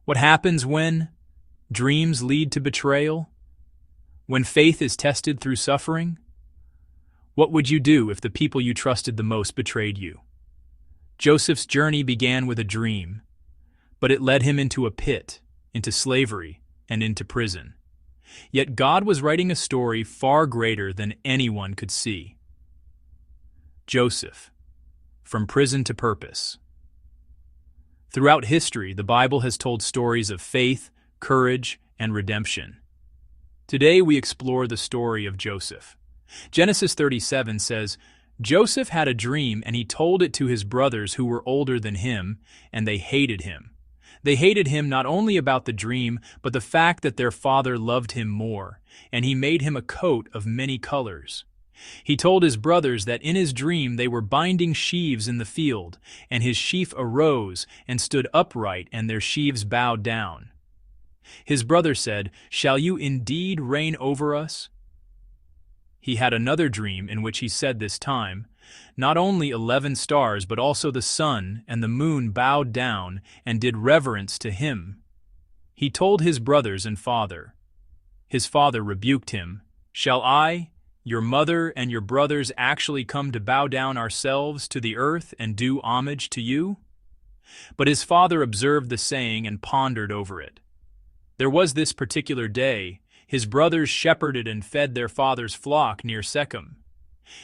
What happens when dreams lead to betrayal? When faith is tested through suffering? What would you do if the people you trusted the most betrayed you? Joseph's journey began with a dream, but it led him into a pit, into slavery, and into prison. Yet God was writing a story far greater than anyone could see. Joseph, from prison to purpose. Throughout history, the Bible has told stories of faith, courage, and redemption. Today we explore the story of Joseph. Genesis 37 says, Joseph had a dream and he told it to his brothers who were older than him, and they hated him. They hated him not only about the dream, but the fact that their father loved him more, and he made him a coat of many colors. He told his brothers that in his dream they were binding sheaves in the field, and his sheaf arose and stood upright, and their sheaves bowed down. His brother said, "Shall you indeed reign over us?" He had another dream in which he said this time, not only 11 stars but also the sun and the moon bowed down and did reverence to him. He told his brothers and father. His father rebuked him, "Shall I, your mother and your brothers actually come to bow down ourselves to the earth and do homage to you?" But his father observed the saying and pondered over it. There was this particular day, his brothers shepherded and fed their father's flock near Shechem.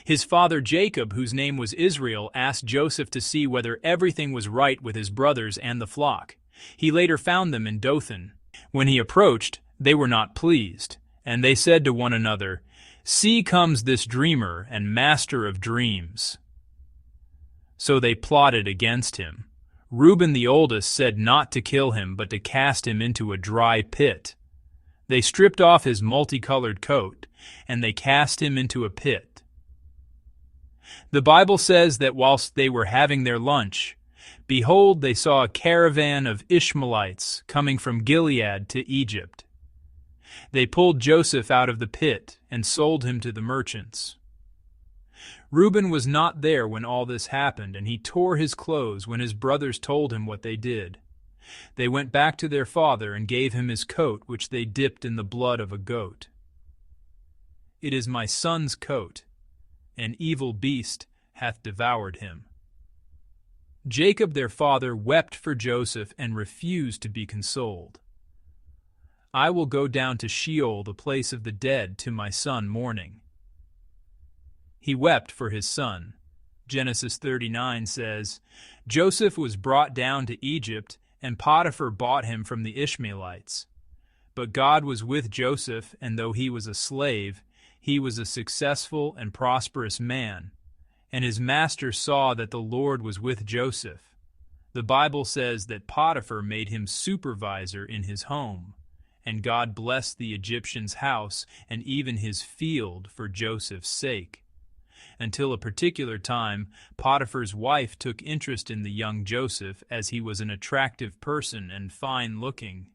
His father Jacob, whose name was Israel, asked Joseph to see whether everything was right with his brothers and the flock. He later found them in Dothan. When he approached, they were not pleased, and they said to one another, "See comes this dreamer and master of dreams." So they plotted against him. Reuben the oldest said not to kill him but to cast him into a dry pit. They stripped off his multicolored coat, and they cast him into a pit. The Bible says that whilst they were having their lunch, behold, they saw a caravan of Ishmaelites coming from Gilead to Egypt. They pulled Joseph out of the pit and sold him to the merchants. Reuben was not there when all this happened, and he tore his clothes when his brothers told him what they did. They went back to their father and gave him his coat, which they dipped in the blood of a goat. "It is my son's coat. An evil beast hath devoured him." Jacob their father wept for Joseph and refused to be consoled. "I will go down to Sheol, the place of the dead, to my son mourning." He wept for his son. Genesis 39 says, Joseph was brought down to Egypt, and Potiphar bought him from the Ishmaelites. But God was with Joseph, and though he was a slave, he was a successful and prosperous man. And his master saw that the Lord was with Joseph. The Bible says that Potiphar made him supervisor in his home, and God blessed the Egyptian's house and even his field for Joseph's sake. Until a particular time, Potiphar's wife took interest in the young Joseph as he was an attractive person and fine-looking.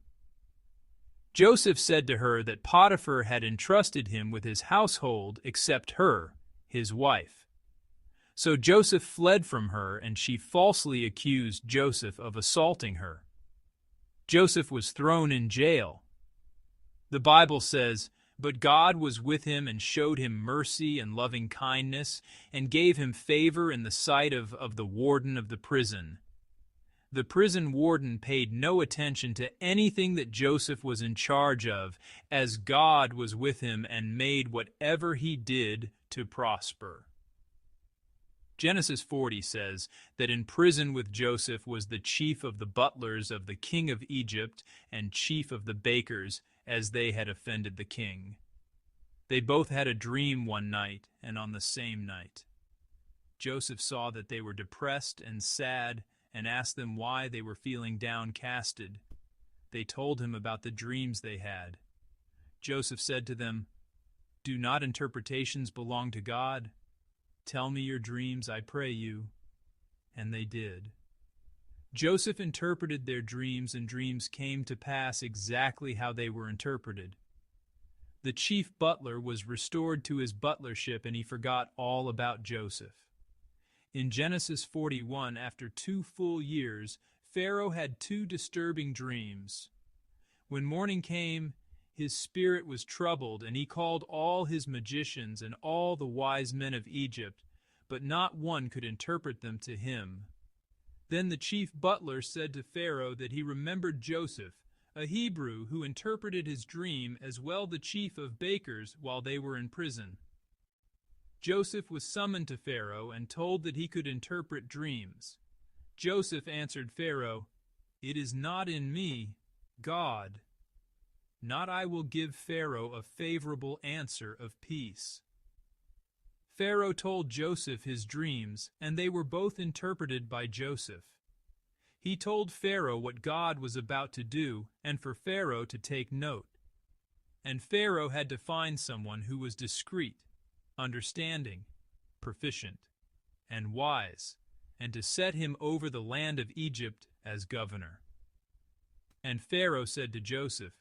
Joseph said to her that Potiphar had entrusted him with his household except her, his wife. So Joseph fled from her, and she falsely accused Joseph of assaulting her. Joseph was thrown in jail. The Bible says, "But God was with him and showed him mercy and loving kindness, and gave him favor in the sight of the warden of the prison." The prison warden paid no attention to anything that Joseph was in charge of, as God was with him and made whatever he did to prosper. Genesis 40 says that in prison with Joseph was the chief of the butlers of the king of Egypt and chief of the bakers, as they had offended the king. They both had a dream one night and on the same night. Joseph saw that they were depressed and sad and asked them why they were feeling downcasted. They told him about the dreams they had. Joseph said to them, "Do not interpretations belong to God? Tell me your dreams, I pray you." And they did. Joseph interpreted their dreams, and dreams came to pass exactly how they were interpreted. The chief butler was restored to his butlership, and he forgot all about Joseph. In Genesis 41, after 2 full years, Pharaoh had two disturbing dreams. When morning came, his spirit was troubled, and he called all his magicians and all the wise men of Egypt, but not one could interpret them to him. Then the chief butler said to Pharaoh that he remembered Joseph, a Hebrew who interpreted his dream, as well the chief of bakers while they were in prison. Joseph was summoned to Pharaoh and told that he could interpret dreams. Joseph answered Pharaoh, "It is not in me, God. Not I will give Pharaoh a favorable answer of peace." Pharaoh told Joseph his dreams, and they were both interpreted by Joseph. He told Pharaoh what God was about to do, and for Pharaoh to take note. And Pharaoh had to find someone who was discreet, understanding, proficient, and wise, and to set him over the land of Egypt as governor. And Pharaoh said to Joseph,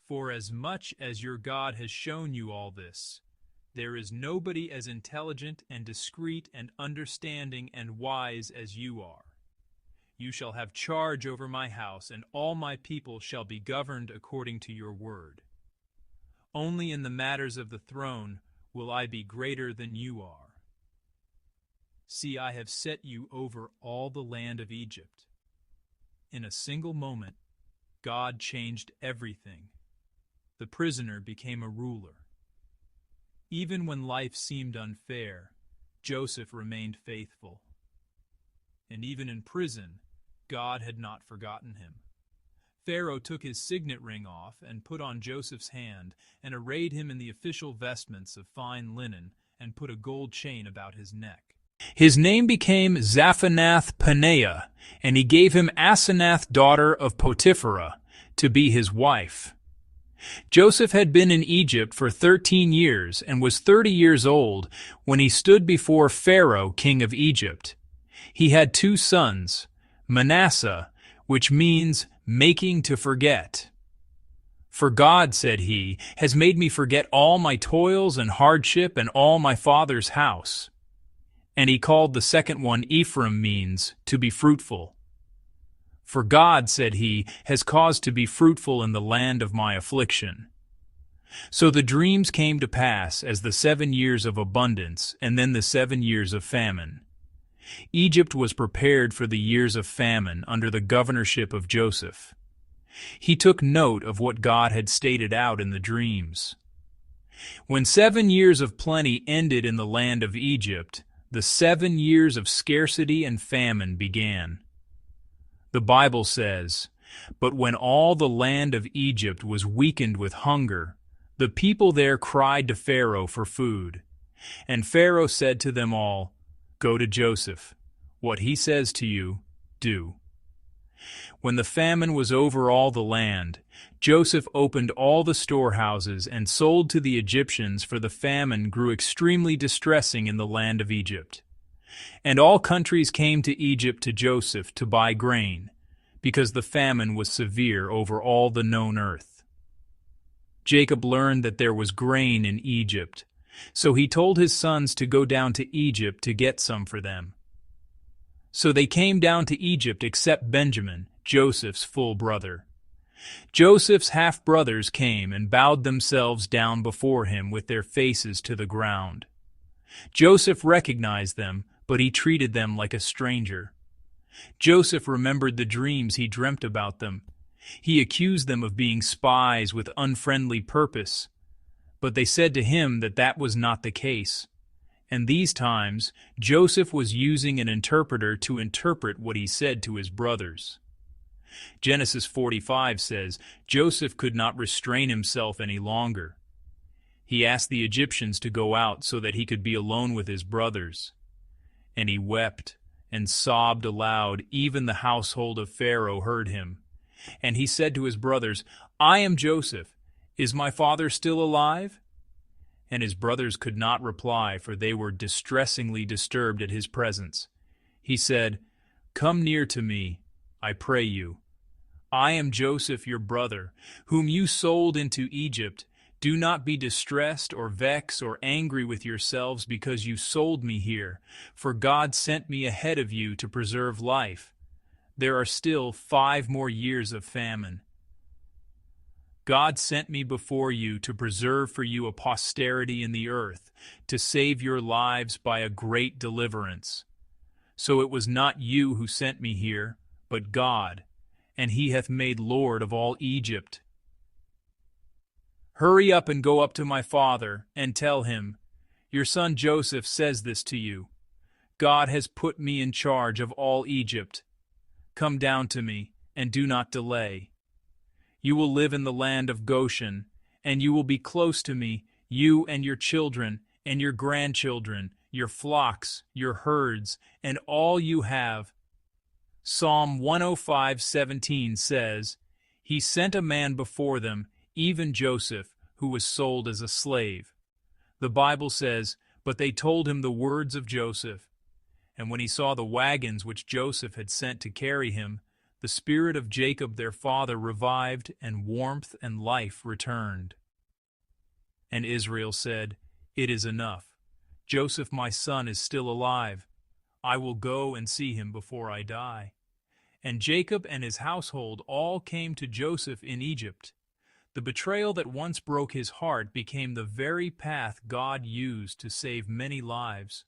"For as much as your God has shown you all this, there is nobody as intelligent and discreet and understanding and wise as you are. You shall have charge over my house, and all my people shall be governed according to your word. Only in the matters of the throne will I be greater than you are. See, I have set you over all the land of Egypt." In a single moment, God changed everything. The prisoner became a ruler. Even when life seemed unfair, Joseph remained faithful. And even in prison, God had not forgotten him. Pharaoh took his signet ring off and put on Joseph's hand, and arrayed him in the official vestments of fine linen, and put a gold chain about his neck. His name became Zaphanath-Paneah, and he gave him Asenath, daughter of Potipharah, to be his wife. Joseph had been in Egypt for 13 years and was 30 years old when he stood before Pharaoh, king of Egypt. He had two sons, Manasseh, which means making to forget. "For God," said he, "has made me forget all my toils and hardship and all my father's house." And he called the second one Ephraim, means to be fruitful. "For God," said he, "has caused to be fruitful in the land of my affliction." So the dreams came to pass as the 7 years of abundance, and then the 7 years of famine. Egypt was prepared for the years of famine under the governorship of Joseph. He took note of what God had stated out in the dreams. When 7 years of plenty ended in the land of Egypt, the 7 years of scarcity and famine began. The Bible says, "But when all the land of Egypt was weakened with hunger, the people there cried to Pharaoh for food. And Pharaoh said to them all, 'Go to Joseph. What he says to you, do.' When the famine was over all the land, Joseph opened all the storehouses and sold to the Egyptians, for the famine grew extremely distressing in the land of Egypt. And all countries came to Egypt to Joseph to buy grain, because the famine was severe over all the known earth. Jacob learned that there was grain in Egypt, so he told his sons to go down to Egypt to get some for them. So they came down to Egypt except Benjamin, Joseph's full brother. Joseph's half-brothers came and bowed themselves down before him with their faces to the ground. Joseph recognized them, but he treated them like a stranger. Joseph remembered the dreams he dreamt about them. He accused them of being spies with unfriendly purpose, but they said to him that that was not the case. And these times, Joseph was using an interpreter to interpret what he said to his brothers. Genesis 45 says, Joseph could not restrain himself any longer. He asked the Egyptians to go out so that he could be alone with his brothers. And he wept and sobbed aloud. Even the household of Pharaoh heard him. And he said to his brothers, "I am Joseph. Is my father still alive?" And his brothers could not reply, for they were distressingly disturbed at his presence. He said, "Come near to me, I pray you. I am Joseph your brother, whom you sold into Egypt. Do not be distressed or vexed or angry with yourselves because you sold me here, for God sent me ahead of you to preserve life. There are still 5 more years of famine. God sent me before you to preserve for you a posterity in the earth, to save your lives by a great deliverance. So it was not you who sent me here, but God, and he hath made Lord of all Egypt. Hurry up and go up to my father, and tell him, your son Joseph says this to you. God has put me in charge of all Egypt. Come down to me, and do not delay. You will live in the land of Goshen, and you will be close to me, you and your children, and your grandchildren, your flocks, your herds, and all you have. Psalm 105:17 says, He sent a man before them, even Joseph, who was sold as a slave. The Bible says, but they told him the words of Joseph. And when he saw the wagons which Joseph had sent to carry him, the spirit of Jacob their father revived, and warmth and life returned. And Israel said, It is enough. Joseph my son is still alive. I will go and see him before I die. And Jacob and his household all came to Joseph in Egypt. The betrayal that once broke his heart became the very path God used to save many lives.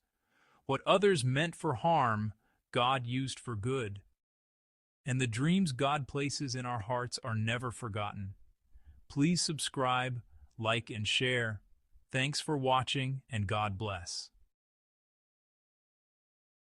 What others meant for harm, God used for good. And the dreams God places in our hearts are never forgotten. Please subscribe, like, and share. Thanks for watching, and God bless.